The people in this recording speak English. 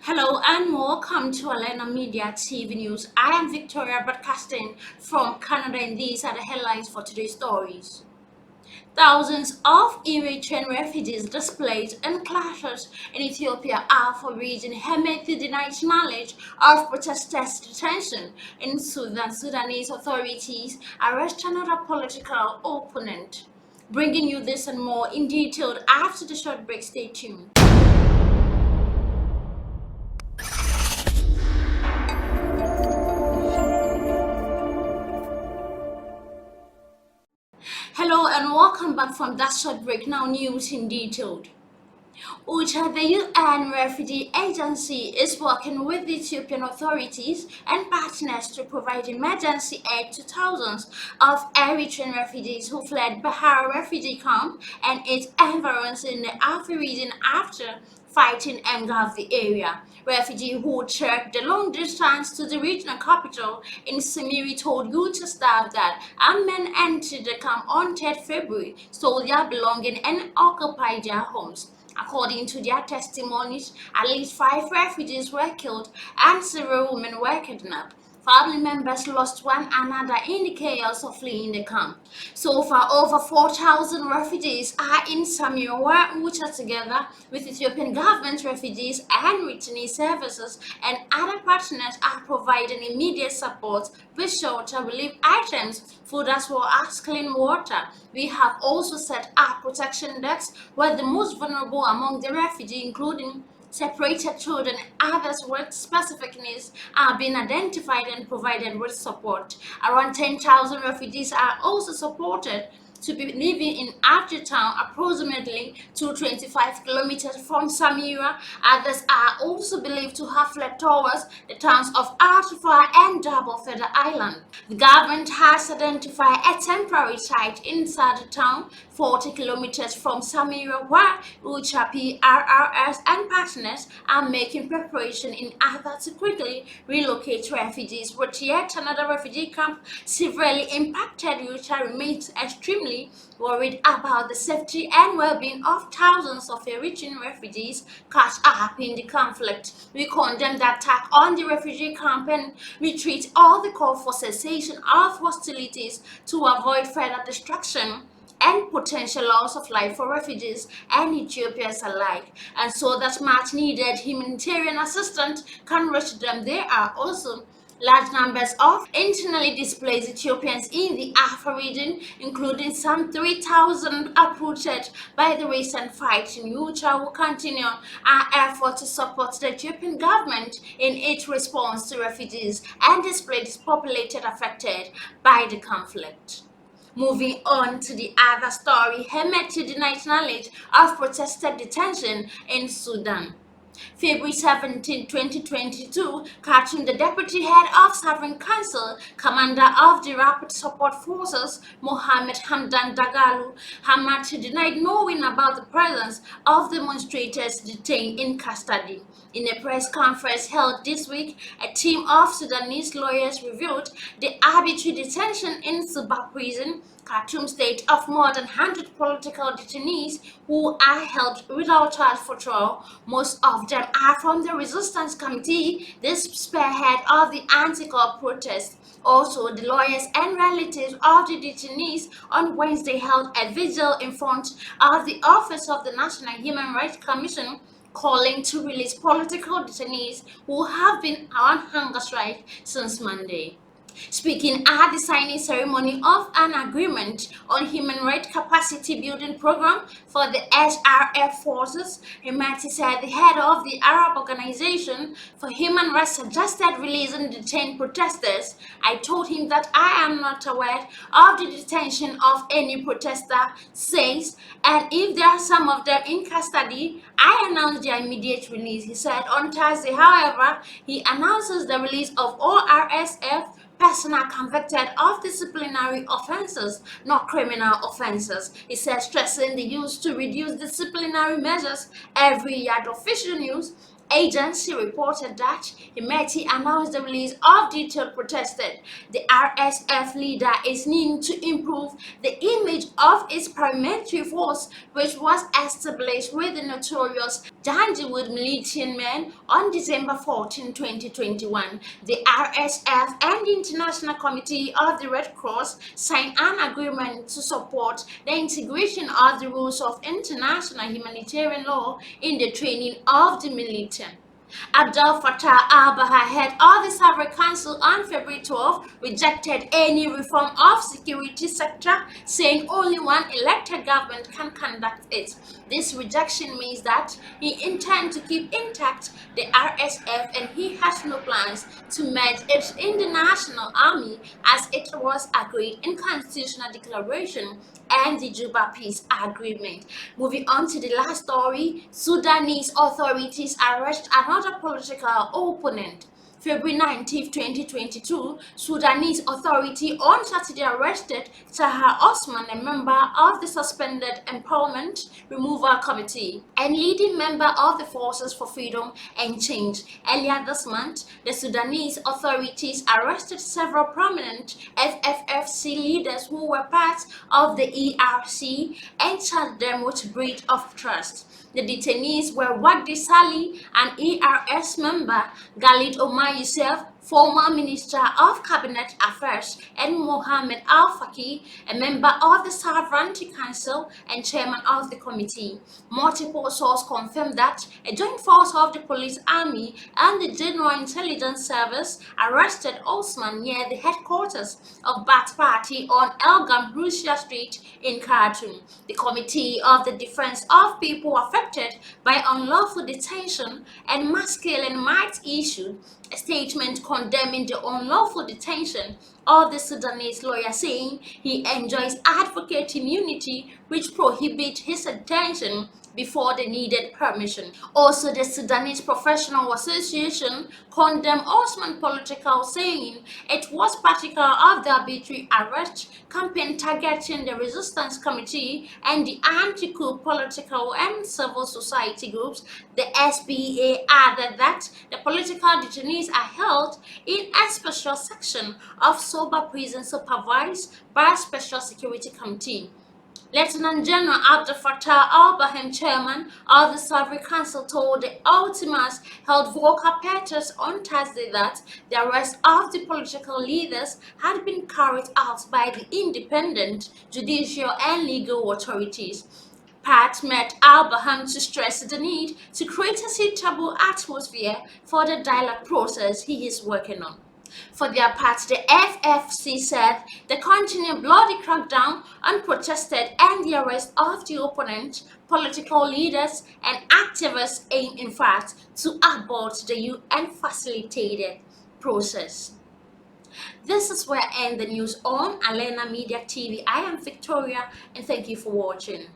Hello and welcome to Alena Media TV News. I am Victoria broadcasting from Canada and these are the headlines for today's stories. Thousands of Eritrean refugees displaced in clashes in Ethiopia Afar region amid the denied knowledge of protesters' detention in Sudan. Sudanese authorities arrest another political opponent. Bringing you this and more in detail after the short break. Stay tuned. Hello and welcome back from that short break. Now news in detail. UNHCR, the UN Refugee Agency, is working with the Ethiopian authorities and partners to provide emergency aid to thousands of Eritrean refugees who fled Bahar refugee camp and its environs in the Afar region after fighting engulfed the area. Refugees who trekked the long distance to the regional capital in Samiri told UNHCR staff that men entered the camp on 3rd February, stole their belongings and occupied their homes. According to their testimonies, at least 5 refugees were killed and several women were kidnapped. Family members lost one another in the chaos of fleeing the camp. So far, over 4,000 refugees are in Samir, where UNHCR, together with Ethiopian government refugees and returning services and other partners, are providing immediate support with shelter, relief items, food as well as clean water. We have also set up protection decks where the most vulnerable among the refugees, including separated children and others with specific needs, are being identified and provided with support. Around 10,000 refugees are also supported to be living in Afar town, approximately 225 kilometers from Samira. Others are also believed to have fled towards the towns of Afar and Double Feather Island. The government has identified a temporary site inside the town, 40 kilometers from Samira, where UNHCR, PRRS, and partners are making preparation in order to quickly relocate refugees. With yet another refugee camp severely impacted, UNHCR remains extremely worried about the safety and well-being of thousands of Eritrean refugees caught up in the conflict. We condemn the attack on the refugee camp and retreat all the call for cessation of hostilities to avoid further destruction and potential loss of life for refugees and Ethiopians alike, and so that much needed humanitarian assistance can reach them. There are also large numbers of internally displaced Ethiopians in the Afar region, including some 3,000 uprooted by the recent fight in UNHCR. Will continue our effort to support the Ethiopian government in its response to refugees and displaced populated affected by the conflict. Moving on to the other story, Hemed to deny knowledge of protester detention in Sudan. February 17, 2022, Khartoum, the deputy head of Sovereign Council, commander of the Rapid Support Forces, Mohammed Hamdan Dagalo, Hamad denied knowing about the presence of demonstrators detained in custody. In a press conference held this week, a team of Sudanese lawyers revealed the arbitrary detention in Subak prison, Khartoum state, of more than 100 political detainees who are held without charge for trial. Most of them are from the Resistance Committee, the spearhead of the anti-coup protest. Also, the lawyers and relatives of the detainees on Wednesday held a vigil in front of the office of the National Human Rights Commission, calling to release political detainees who have been on hunger strike since Monday. Speaking at the signing ceremony of an agreement on human rights capacity building program for the SRF forces, Himati said the head of the Arab Organization for Human Rights suggested releasing detained protesters. I told him that I am not aware of the detention of any protester, says, and if there are some of them in custody, I announced their immediate release, he said on Thursday. However, he announces the release of all RSF personnel convicted of disciplinary offenses, not criminal offenses. He said, stressing the use to reduce disciplinary measures every year. The official news agency reported that Himeti announced the release of detailed protesters. The RSF leader is needing to improve the image of its paramilitary force, which was established with the notorious Janjaweed militant men on December 14, 2021, the RSF and the International Committee of the Red Cross signed an agreement to support the integration of the rules of international humanitarian law in the training of the militant. Abdel Fattah al-Burhan, head of the Sovereign Council on February 12, rejected any reform of security sector, saying only one elected government can conduct it. This rejection means that he intends to keep intact the RSF and he has no plans to merge it in the national army as it was agreed in Constitutional Declaration and the Juba Peace Agreement. Moving on to the last story, Sudanese authorities arrest another political opponent. February 19, 2022, Sudanese authority on Saturday arrested Taha Osman, a member of the suspended Empowerment Removal Committee and leading member of the Forces for Freedom and Change. Earlier this month, the Sudanese authorities arrested several prominent FFFC leaders who were part of the ERC and charged them with breach of trust. The detainees were Wagdi Sali, an ERS member, Galit Omar Youssef, former Minister of Cabinet Affairs, and Mohammed Al-Faqi, a member of the Sovereignty Council and chairman of the committee. Multiple sources confirmed that a joint force of the police army and the General Intelligence Service arrested Osman near the headquarters of Baath Party on El Gamrousia Street in Khartoum. The Committee of the Defense of People Affected by Unlawful Detention and Mass Killing might issued a statement condemning the unlawful detention of the Sudanese lawyer, saying he enjoys advocate immunity which prohibits his detention before the needed permission. Also, the Sudanese Professional Association condemned Osman political, saying it was particle of the arbitrary arrest campaign targeting the Resistance Committee and the anti-coup political and civil society groups. The SPA added that the political detainees are held in a special section of Soba prison supervised by a special security committee. Lieutenant General Abdel Fattah al-Burhan, chairman of the Sovereign Council, told the Ultimas held vocal peters on Thursday that the arrest of the political leaders had been carried out by the independent judicial and legal authorities. Pat met al-Burhan to stress the need to create a suitable atmosphere for the dialogue process he is working on. For their part, the FFC said the continued bloody crackdown on protesters and the arrest of the opponent, political leaders, and activists aim, in fact, to abort the UN-facilitated process. This is where I end the news on Alena Media TV. I am Victoria, and thank you for watching.